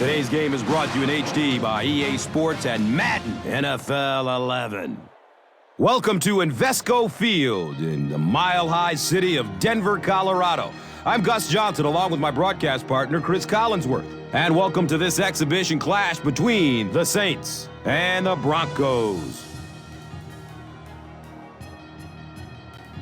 Today's game is brought to you in HD by EA Sports and Madden NFL 11. Welcome to Invesco Field in the mile-high city of Denver, Colorado. I'm Gus Johnson along with my broadcast partner, Chris Collinsworth. And welcome to this exhibition clash between the Saints and the Broncos.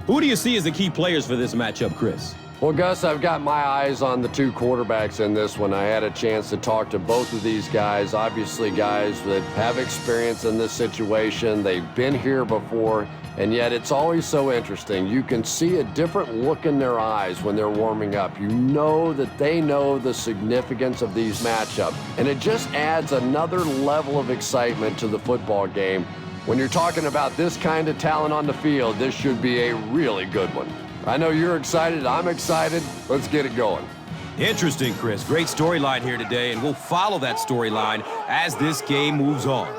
Who do you see as the key players for this matchup, Chris? Well, Gus, I've got my eyes on the two quarterbacks in this one. I had a chance to talk to both of these guys, obviously guys that have experience in this situation. They've been here before, and yet it's always so interesting. You can see a different look in their eyes when they're warming up. You know that they know the significance of these matchups, and it just adds another level of excitement to the football game. When you're talking about this kind of talent on the field, this should be a really good one. I know you're excited. I'm excited. Let's get it going. Interesting, Chris. Great storyline here today, and we'll follow that storyline as this game moves on.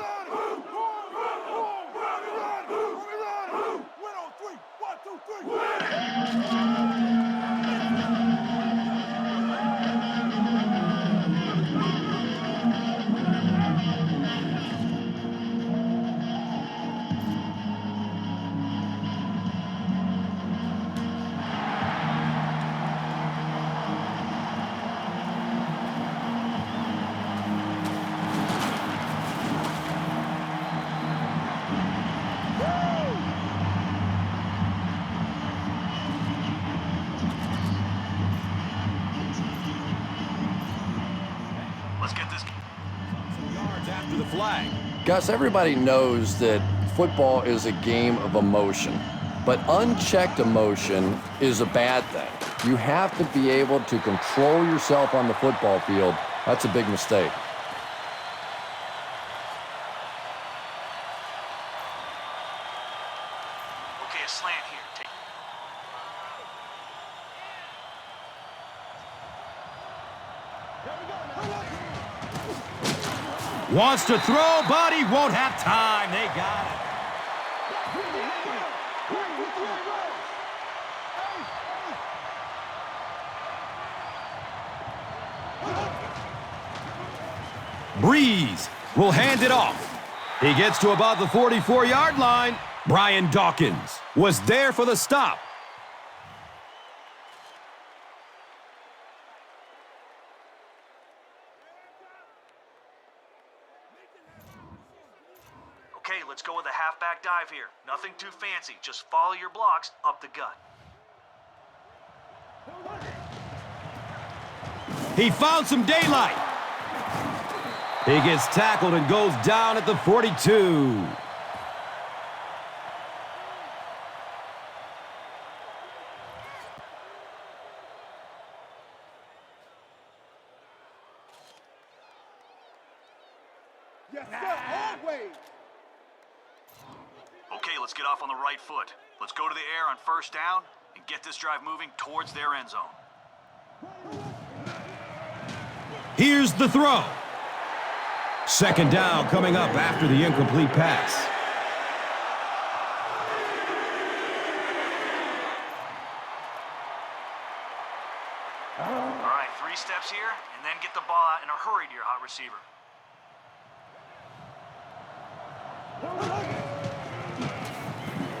Let's get this. Some yards after the flag. Gus, everybody knows that football is a game of emotion, but unchecked emotion is a bad thing. You have to be able to control yourself on the football field. That's a big mistake. Okay, a slant here. Take. Wants to throw, but he won't have time. They got it. Breeze will hand it off. He gets to about the 44-yard line. Brian Dawkins was there for the stop. Okay, let's go with a halfback dive here. Nothing too fancy. Just follow your blocks up the gut. He found some daylight. He gets tackled and goes down at the 42. Yes, sir, always. Okay, let's get off on the right foot. Let's go to the air on first down and get this drive moving towards their end zone. Here's the throw. Second down coming up after the incomplete pass. All right, 3 steps here, and then get the ball out in a hurry to your hot receiver.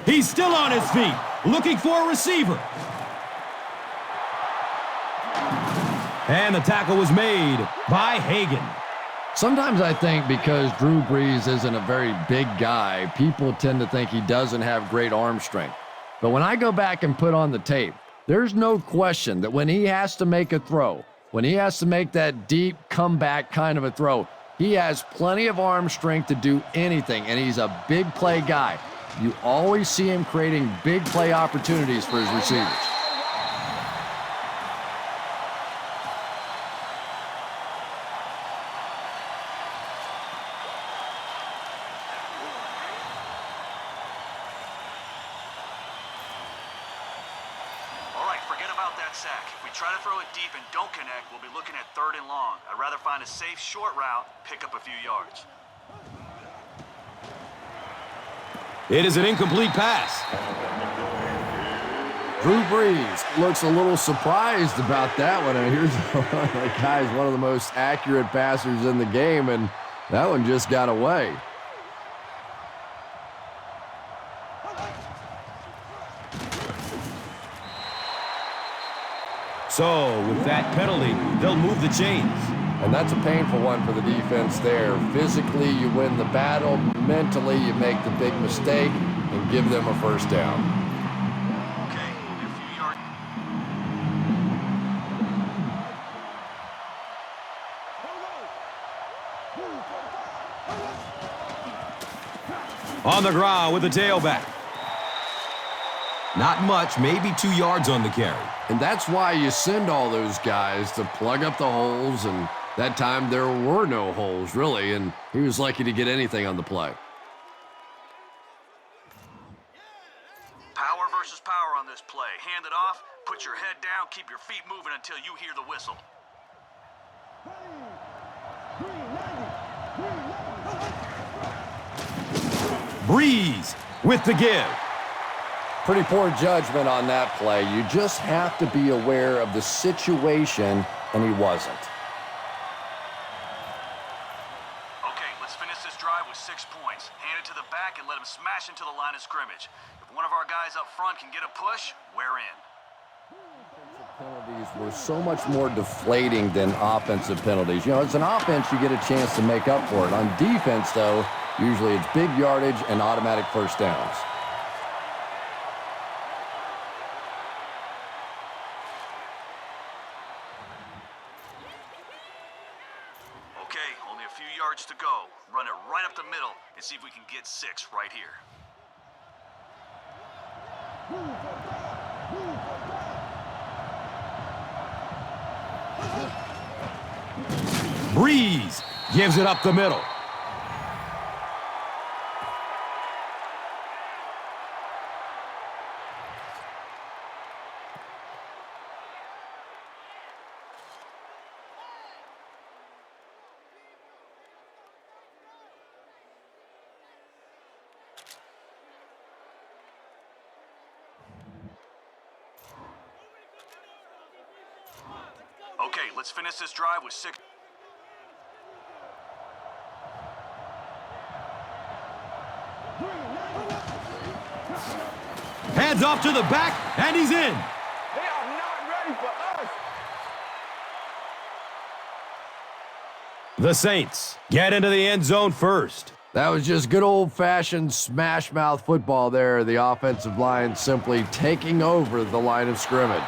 He's still on his feet, looking for a receiver. And the tackle was made by Hagan. Sometimes I think because Drew Brees isn't a very big guy, people tend to think he doesn't have great arm strength. But when I go back and put on the tape, there's no question that when he has to make a throw, when he has to make that deep comeback kind of a throw, he has plenty of arm strength to do anything, and he's a big play guy. You always see him creating big play opportunities for his receivers. All right, forget about that sack. If we try to throw it deep and don't connect, we'll be looking at 3rd and long. I'd rather find a safe short route, pick up a few yards. It is an incomplete pass. Drew Brees looks a little surprised about that one. And here's the guy's one of the most accurate passers in the game, and that one just got away. So, with that penalty, they'll move the chains. And that's a painful one for the defense there. Physically, you win the battle. Mentally, you make the big mistake and give them a first down. Okay, only a few yards. On the ground with the tailback. Not much, maybe 2 yards on the carry. And that's why you send all those guys to plug up the holes, and that time there were no holes, really, and he was lucky to get anything on the play. Power versus power on this play. Hand it off, put your head down, keep your feet moving until you hear the whistle. Breeze with the give. Pretty poor judgment on that play. You just have to be aware of the situation, and he wasn't. Okay, let's finish this drive with 6 points. Hand it to the back and let him smash into the line of scrimmage. If one of our guys up front can get a push, we're in. Penalties were so much more deflating than offensive penalties. You know, as an offense, you get a chance to make up for it. On defense, though, usually it's big yardage and automatic first downs. Okay, only a few yards to go. Run it right up the middle and see if we can get 6 right here. Breeze gives it up the middle. Okay, let's finish this drive with 6. Hands off to the back, and he's in. They are not ready for us. The Saints get into the end zone first. That was just good old-fashioned smash-mouth football there. The offensive line simply taking over the line of scrimmage.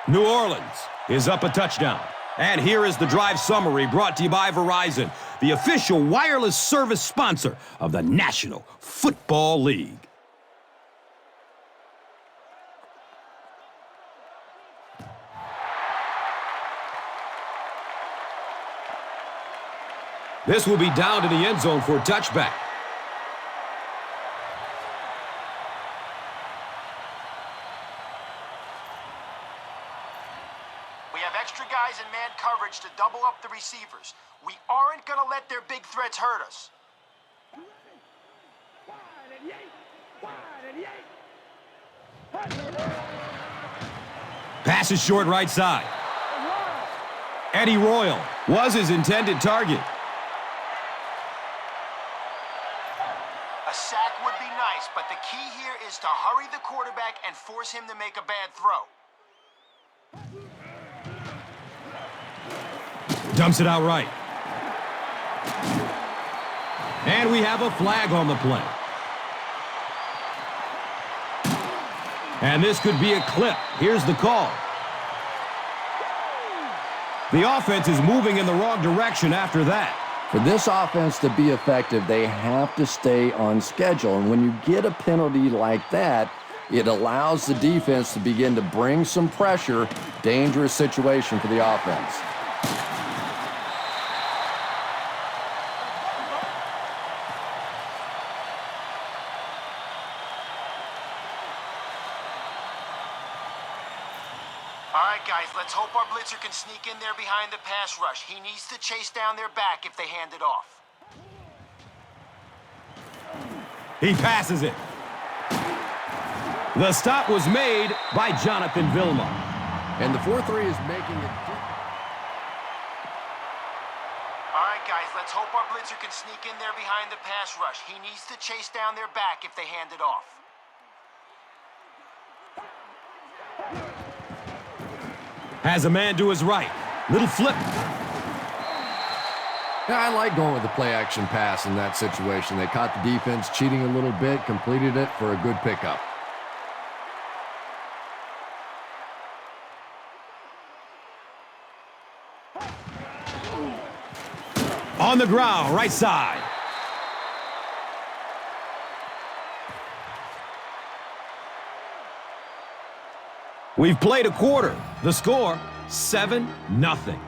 New Orleans is up a touchdown. And here is the drive summary brought to you by Verizon, the official wireless service sponsor of the National Football League. This will be down to the end zone for a touchback. We have extra guys in man coverage to double up the receivers. We aren't going to let their big threats hurt us. Pass is short right side. Eddie Royal was his intended target. A sack would be nice, but the key here is to hurry the quarterback and force him to make a bad throw. Dumps it out right. And we have a flag on the play. And this could be a clip. Here's the call. The offense is moving in the wrong direction after that. For this offense to be effective, they have to stay on schedule. And when you get a penalty like that, it allows the defense to begin to bring some pressure. Dangerous situation for the offense. All right, guys, let's hope our blitzer can sneak in there behind the pass rush. He needs to chase down their back if they hand it off. He passes it. The stop was made by Jonathan Vilma. And the 4-3 is making it. All right, guys, let's hope our blitzer can sneak in there behind the pass rush. He needs to chase down their back if they hand it off. Has a man to his right. Little flip. Yeah, I like going with the play-action pass in that situation. They caught the defense cheating a little bit, completed it for a good pickup. On the ground, right side. We've played a quarter. The score, 7-0.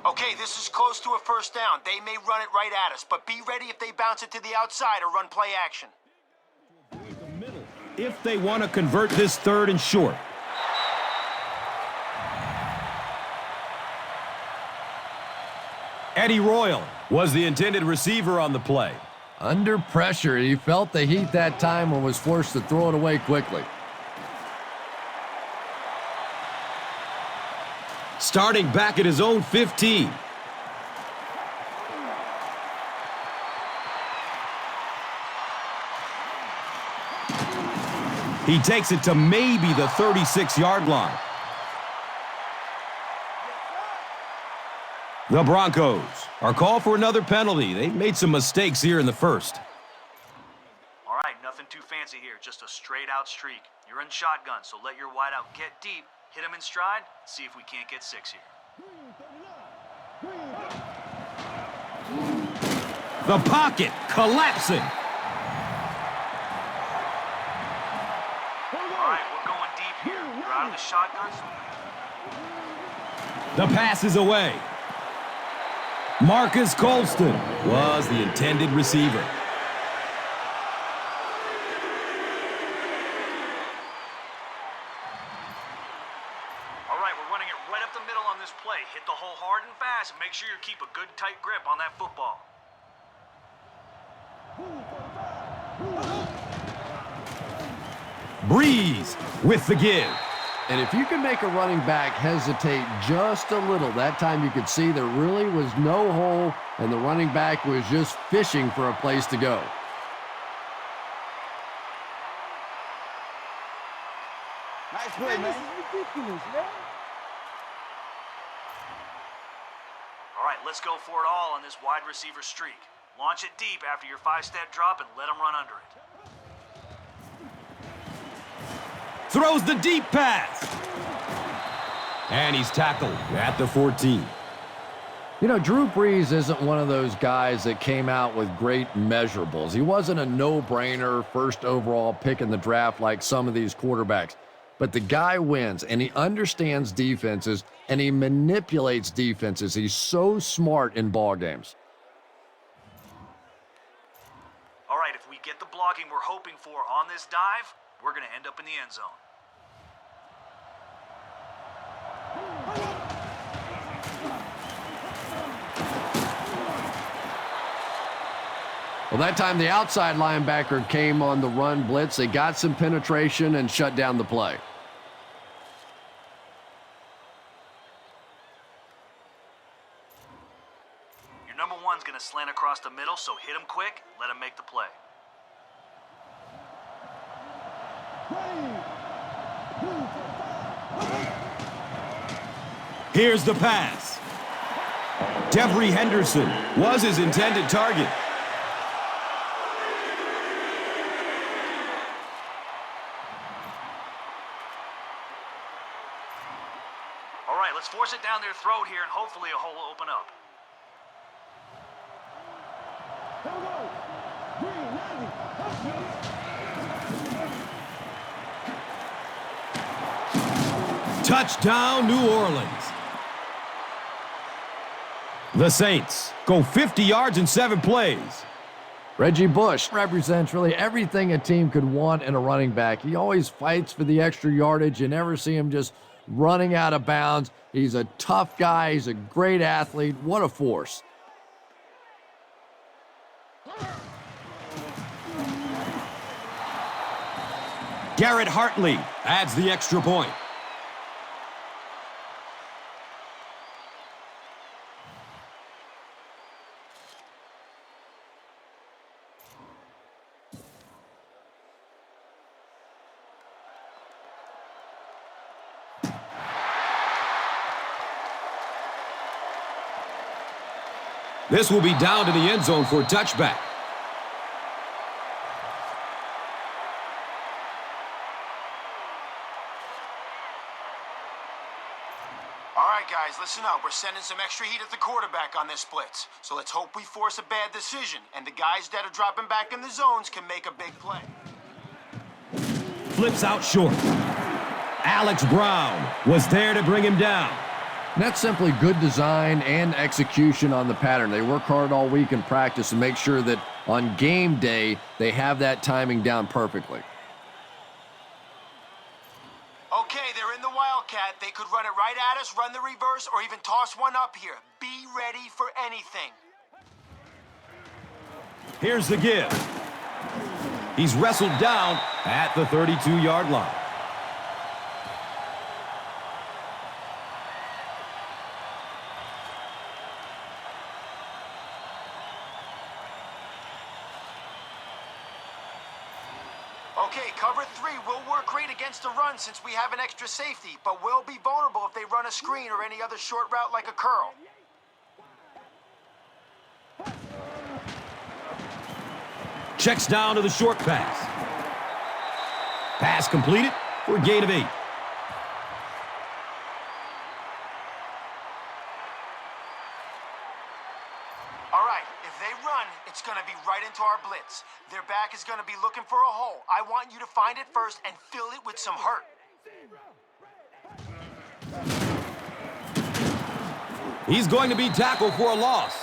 Okay, this is close to a first down. They may run it right at us, but be ready if they bounce it to the outside or run play action. If they want to convert this 3rd and short. Eddie Royal was the intended receiver on the play. Under pressure, he felt the heat that time and was forced to throw it away quickly. Starting back at his own 15. He takes it to maybe the 36-yard line. The Broncos are called for another penalty. They made some mistakes here in the first. All right, nothing too fancy here, just a straight-out streak. You're in shotgun, so let your wideout get deep, hit him in stride, see if we can't get 6 here. The pocket collapsing. All right, we're going deep here. You're out of the shotgun. The pass is away. Marcus Colston was the intended receiver. All right, we're running it right up the middle on this play. Hit the hole hard and fast, and make sure you keep a good tight grip on that football. Breeze with the give. And if you can make a running back hesitate just a little, that time you could see there really was no hole, and the running back was just fishing for a place to go. Nice play, man. This is ridiculous, man. All right, let's go for it all on this wide receiver streak. Launch it deep after your 5-step drop and let them run under it. Throws the deep pass. And he's tackled at the 14. You know, Drew Brees isn't one of those guys that came out with great measurables. He wasn't a no-brainer first overall pick in the draft like some of these quarterbacks. But the guy wins, and he understands defenses, and he manipulates defenses. He's so smart in ball games. All right, if we get the blocking we're hoping for on this dive, we're going to end up in the end zone. Well, that time the outside linebacker came on the run blitz. They got some penetration and shut down the play. Your number one's going to slant across the middle, so hit him quick, let him make the play. Here's the pass. Devery Henderson was his intended target. Force it down their throat here, and hopefully a hole will open up. Touchdown, New Orleans. The Saints go 50 yards in 7 plays. Reggie Bush represents really everything a team could want in a running back. He always fights for the extra yardage. You never see him just running out of bounds. He's a tough guy. He's a great athlete. What a force. Garrett Hartley adds the extra point. This will be down to the end zone for a touchback. All right, guys, listen up. We're sending some extra heat at the quarterback on this blitz. So let's hope we force a bad decision, and the guys that are dropping back in the zones can make a big play. Flips out short. Alex Brown was there to bring him down. And that's simply good design and execution on the pattern. They work hard all week in practice to make sure that on game day, they have that timing down perfectly. Okay, they're in the Wildcat. They could run it right at us, run the reverse, or even toss one up here. Be ready for anything. Here's the give. He's wrestled down at the 32-yard line. Okay, cover 3 will work great against the run since we have an extra safety, but we'll be vulnerable if they run a screen or any other short route like a curl. Checks down to the short pass. Pass completed for a gain of 8. All right, if they run, it's going to be right into our blitz. Their back is going to be looking for a hole. I want you to find it first and fill it with some hurt. He's going to be tackled for a loss.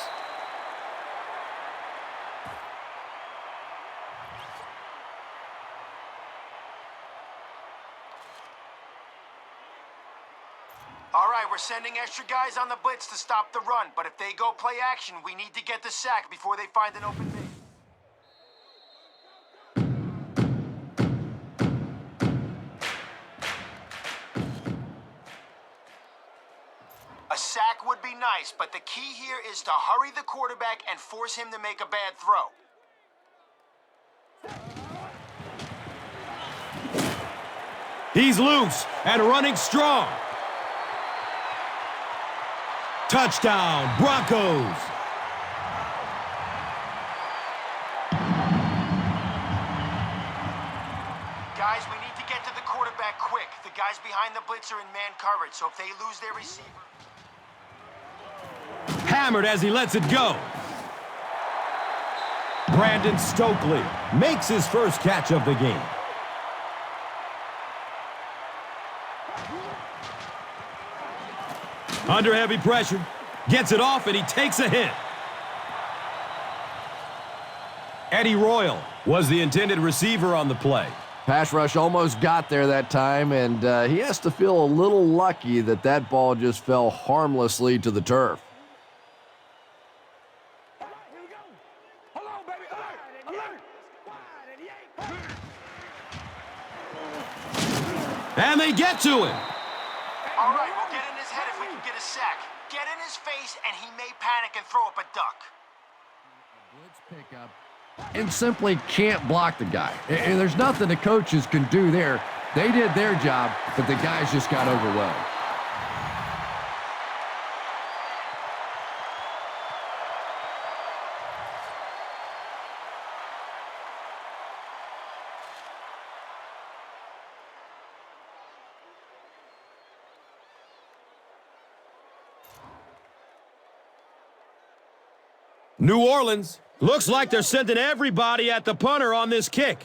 All right, we're sending extra guys on the blitz to stop the run, but if they go play action, we need to get the sack before they find an open base. A sack would be nice, but the key here is to hurry the quarterback and force him to make a bad throw. He's loose and running strong. Touchdown, Broncos. Guys, we need to get to the quarterback quick. The guys behind the blitz are in man coverage, so if they lose their receiver... Hammered as he lets it go. Brandon Stokely makes his first catch of the game. Under heavy pressure, gets it off, and he takes a hit. Eddie Royal was the intended receiver on the play. Pass rush almost got there that time, and he has to feel a little lucky that that ball just fell harmlessly to the turf. And they get to him. All right, we'll get in his head if we can get a sack. Get in his face, and he may panic and throw up a duck. Blitz pickup and simply can't block the guy. And there's nothing the coaches can do there. They did their job, but the guys just got overwhelmed. New Orleans. Looks like they're sending everybody at the punter on this kick.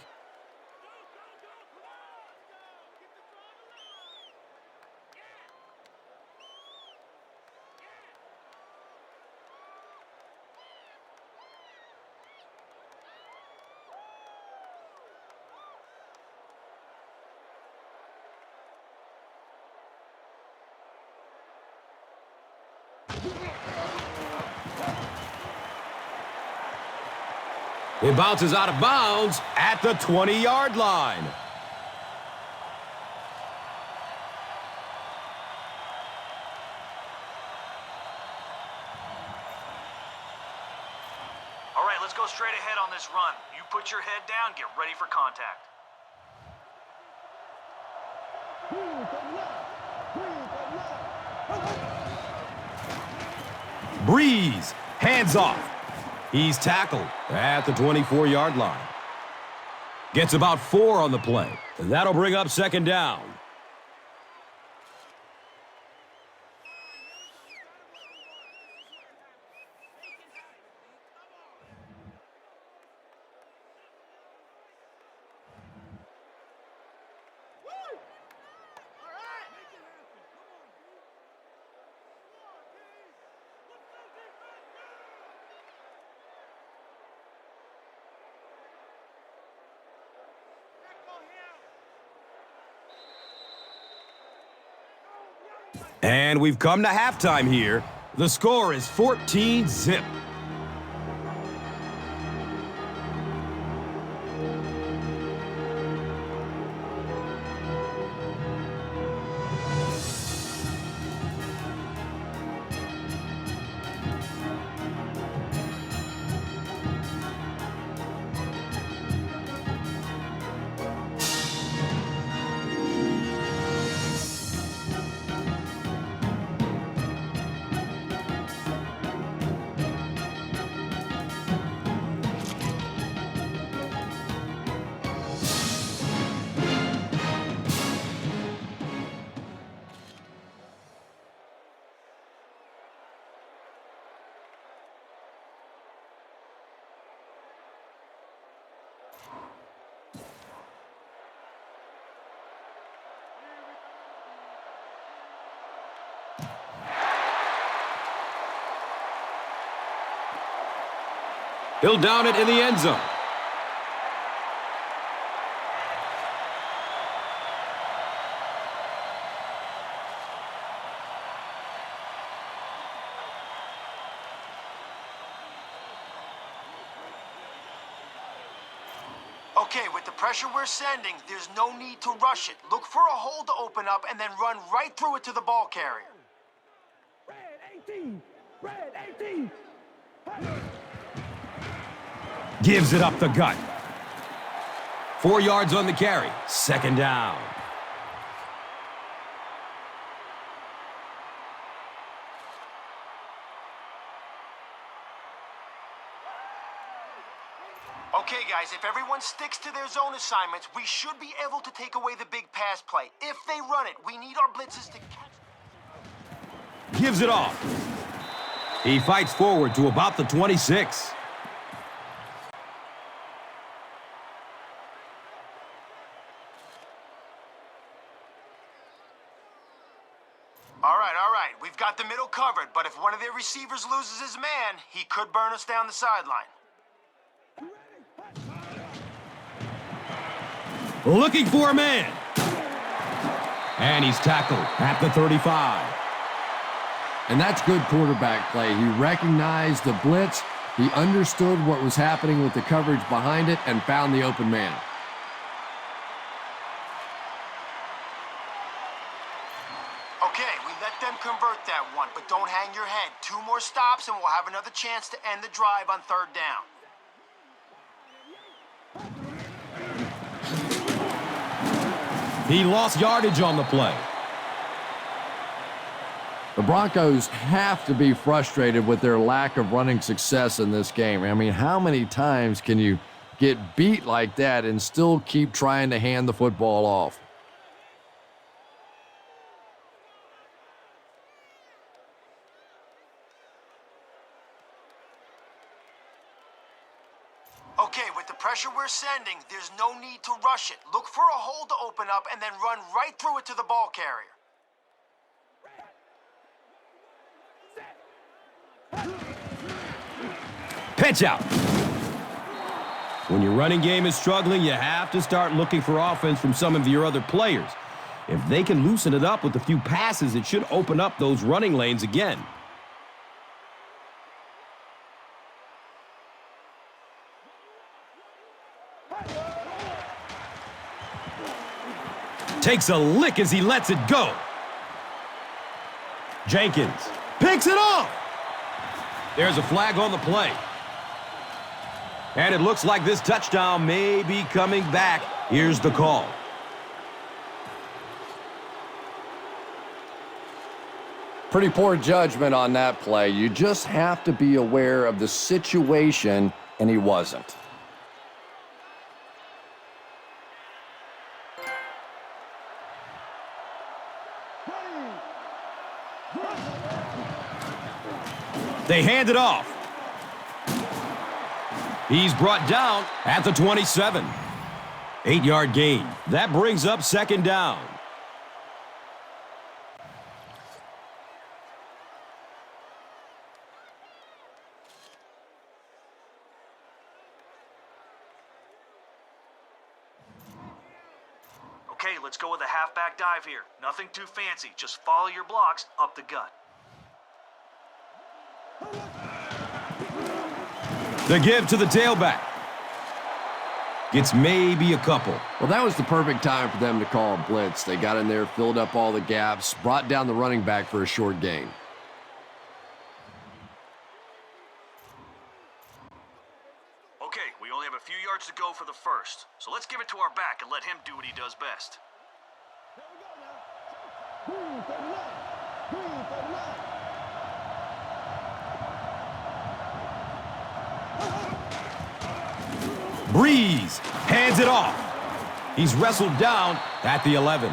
It bounces out of bounds at the 20-yard line. All right, let's go straight ahead on this run. You put your head down, get ready for contact. Breeze, hands off. He's tackled at the 24-yard line. Gets about 4 on the play. That'll bring up second down. And we've come to halftime here. The score is 14-zip. He'll down it in the end zone. Okay, with the pressure we're sending, there's no need to rush it. Look for a hole to open up and then run right through it to the ball carrier. Red 18! Red 18! Gives it up the gut. 4 yards on the carry. Second down. Okay, guys, if everyone sticks to their zone assignments, we should be able to take away the big pass play. If they run it, we need our blitzes to catch. Gives it off. He fights forward to about the 26. All right. We've got the middle covered, but if one of their receivers loses his man, he could burn us down the sideline. Looking for a man. And he's tackled at the 35. And that's good quarterback play. He recognized the blitz, he understood what was happening with the coverage behind it, and found the open man. Okay, we let them convert that one, but don't hang your head. 2 more stops and we'll have another chance to end the drive on 3rd down. He lost yardage on the play. The Broncos have to be frustrated with their lack of running success in this game. I mean, how many times can you get beat like that and still keep trying to hand the football off? Okay, with the pressure we're sending, there's no need to rush it. Look for a hole to open up and then run right through it to the ball carrier. Pitch out. When your running game is struggling, you have to start looking for offense from some of your other players. If they can loosen it up with a few passes, it should open up those running lanes again. Takes a lick as he lets it go. Jenkins picks it off. There's a flag on the play. And it looks like this touchdown may be coming back. Here's the call. Pretty poor judgment on that play. You just have to be aware of the situation, and he wasn't. They hand it off. He's brought down at the 27. 8-yard gain. That brings up second down. Okay, let's go with a halfback dive here. Nothing too fancy. Just follow your blocks up the gut. The give to the tailback. Gets maybe a couple. Well, that was the perfect time for them to call a blitz. They got in there, filled up all the gaps, brought down the running back for a short gain. Okay, we only have a few yards to go for the first. So let's give it to our back and let him do what he does best. Breeze hands it off. He's wrestled down at the 11.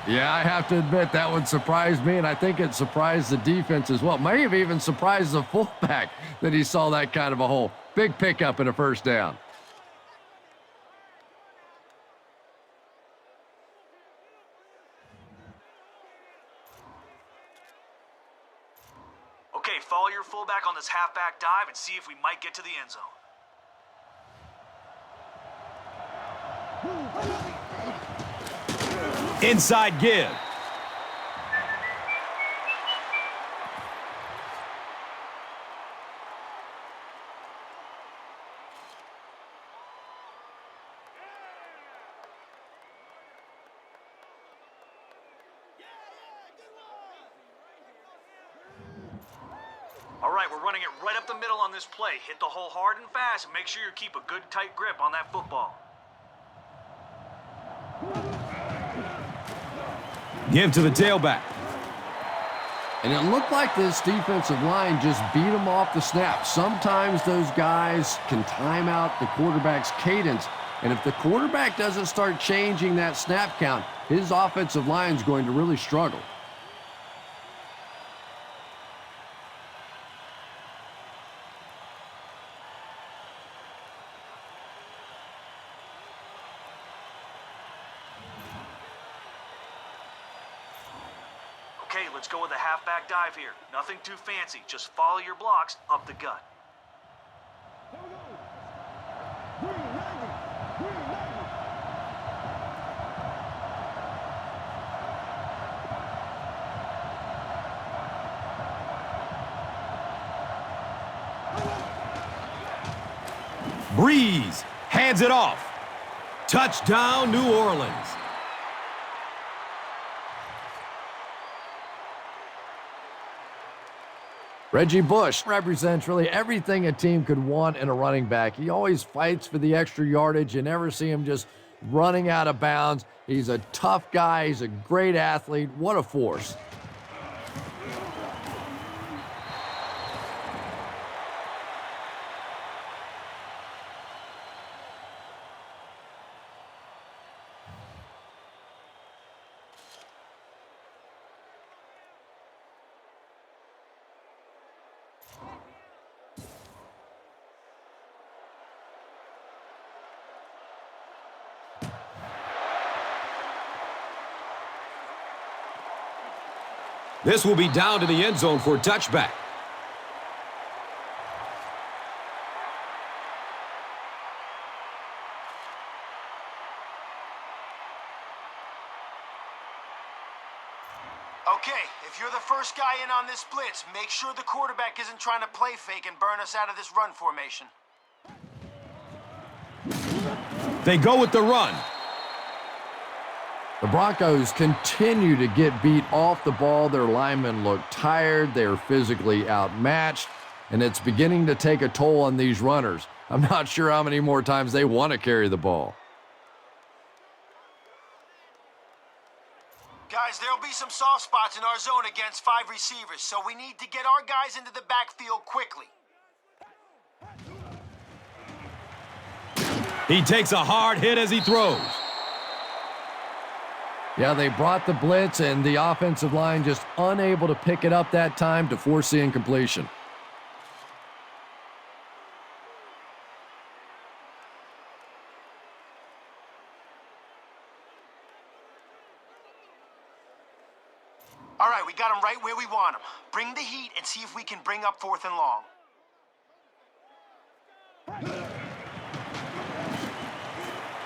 Yeah, I have to admit that one surprised me, and I think it surprised the defense as well. May have even surprised the fullback that he saw that kind of a hole. Big pickup and a first down. Okay, follow your fullback on this halfback dive and see if we might get to the end zone. Inside give. All right, we're running it right up the middle on this play. Hit the hole hard and fast and make sure you keep a good tight grip on that football. Give to the tailback. And it looked like this defensive line just beat them off the snap. Sometimes those guys can time out the quarterback's cadence. And if the quarterback doesn't start changing that snap count, his offensive line is going to really struggle. Okay, let's go with a halfback dive here. Nothing too fancy. Just follow your blocks up the gut. Breeze hands it off. Touchdown, New Orleans. Reggie Bush represents really everything a team could want in a running back. He always fights for the extra yardage. You never see him just running out of bounds. He's a tough guy. He's a great athlete. What a force. This will be down to the end zone for a touchback. Okay, if you're the first guy in on this blitz, make sure the quarterback isn't trying to play fake and burn us out of this run formation. They go with the run. The Broncos continue to get beat off the ball. Their linemen look tired. They're physically outmatched, and it's beginning to take a toll on these runners. I'm not sure how many more times they want to carry the ball. Guys, there'll be some soft spots in our zone against 5 receivers, so we need to get our guys into the backfield quickly. He takes a hard hit as he throws. Yeah, they brought the blitz, and the offensive line just unable to pick it up that time to force the incompletion. All right, we got him right where we want him. Bring the heat and see if we can bring up 4th and long.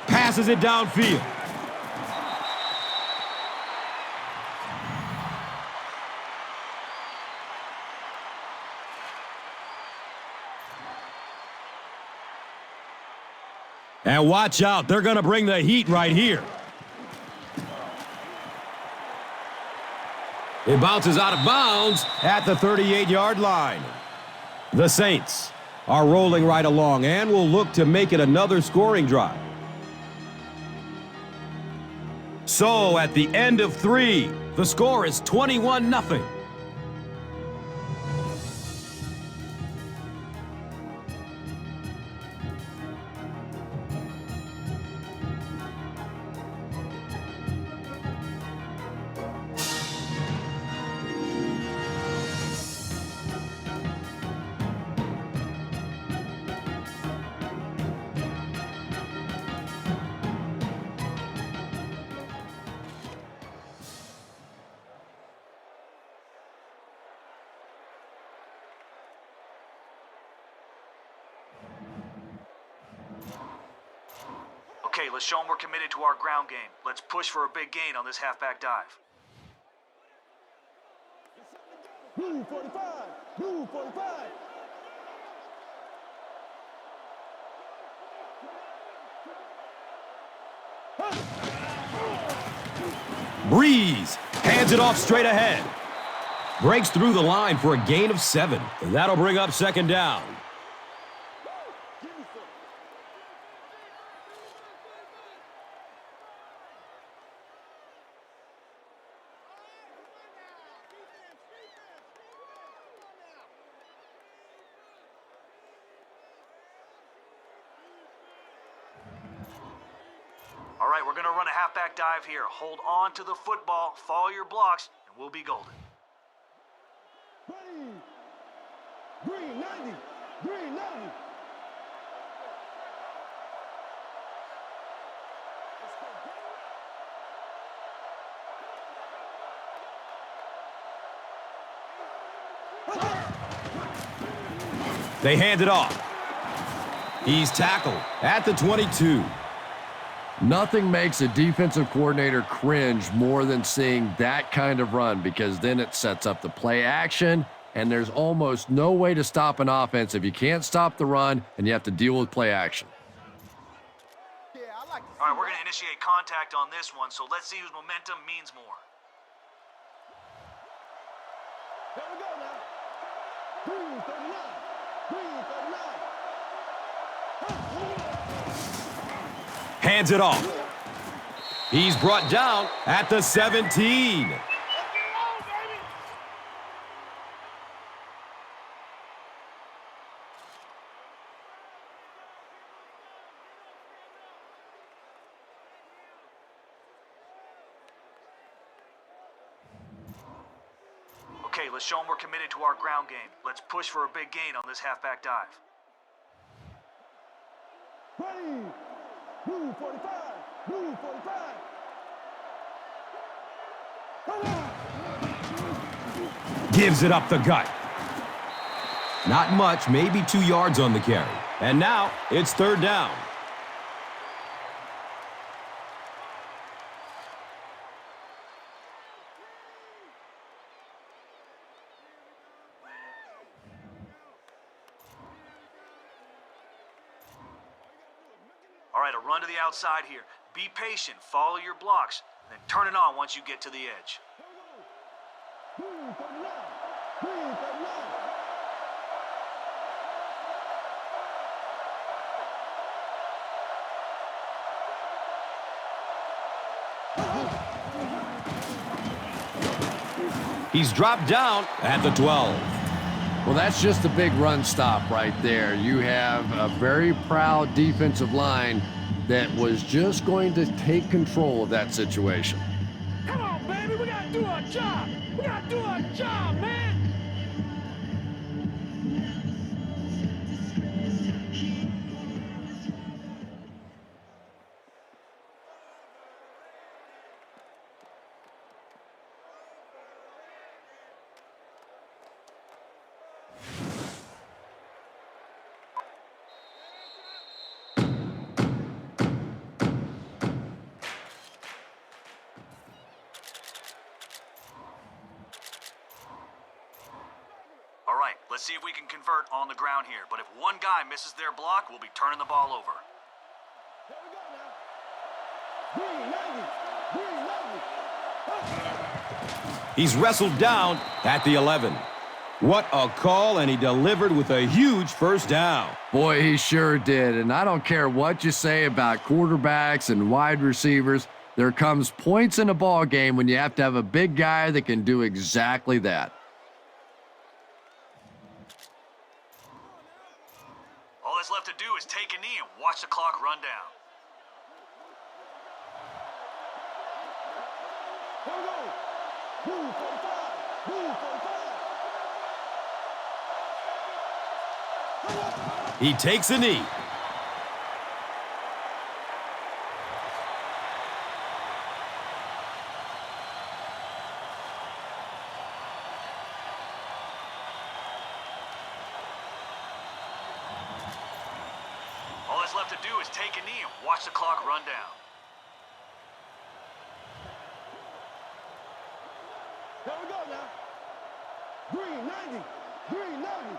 Passes it downfield. And watch out, they're going to bring the heat right here. It bounces out of bounds at the 38-yard line. The Saints are rolling right along and will look to make it another scoring drive. So at the end of 3, the score is 21-0. Okay, let's show them we're committed to our ground game. Let's push for a big gain on this halfback dive. Blue 45! Blue 45! Breeze hands it off straight ahead. Breaks through the line for a gain of 7. That'll bring up 2nd down. All right, we're going to run a halfback dive here. Hold on to the football, follow your blocks, and we'll be golden. Green 90! Green 90! They hand it off. He's tackled at the 22. Nothing makes a defensive coordinator cringe more than seeing that kind of run, because then it sets up the play action, and there's almost no way to stop an offense if you can't stop the run and you have to deal with play action. All right, we're going to initiate contact on this one, so let's see whose momentum means more. Here we go now. Green 39! Green 39! Hands it off. He's brought down at the 17. Okay, let's show them we're committed to our ground game. Let's push for a big gain on this halfback dive. Ready! Blue 45! Blue 45! Come on! Gives it up the gut. Not much, maybe 2 yards on the carry. And now it's third down. All right, a run to the outside here. Be patient, follow your blocks, then turn it on once you get to the edge. He's dropped down at the 12. Well, that's just a big run stop right there. You have a very proud defensive line that was just going to take control of that situation. Come on, baby, we gotta do our job. We gotta do our job, man. All right, let's see if we can convert on the ground here. But if one guy misses their block, we'll be turning the ball over. He's wrestled down at the 11. What a call, and he delivered with a huge first down. Boy, he sure did. And I don't care what you say about quarterbacks and wide receivers. There comes points in a ball game when you have to have a big guy that can do exactly that. All that's left to do is take a knee and watch the clock run down. He takes a knee. All that's left to do is take a knee and watch the clock run down. Here we go now. Green 90. Green 90.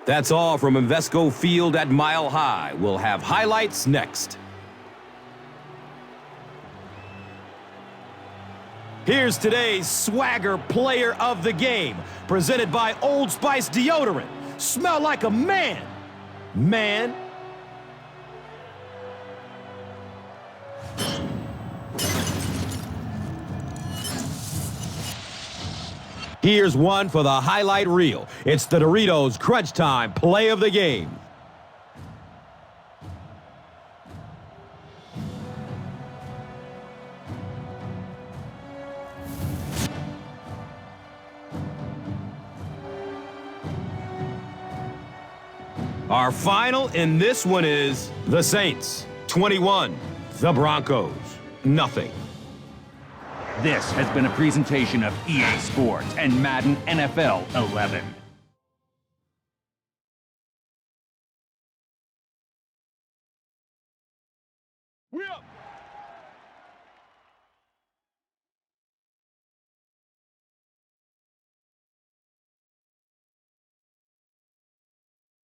That's all from Invesco Field at Mile High. We'll have highlights next. Here's today's Swagger Player of the Game, presented by Old Spice Deodorant. Smell like a man. Man. Here's one for the highlight reel. It's the Doritos Crunch Time Play of the Game. Our final in this one is the Saints, 21. The Broncos, nothing. This has been a presentation of EA Sports and Madden NFL 11. We up.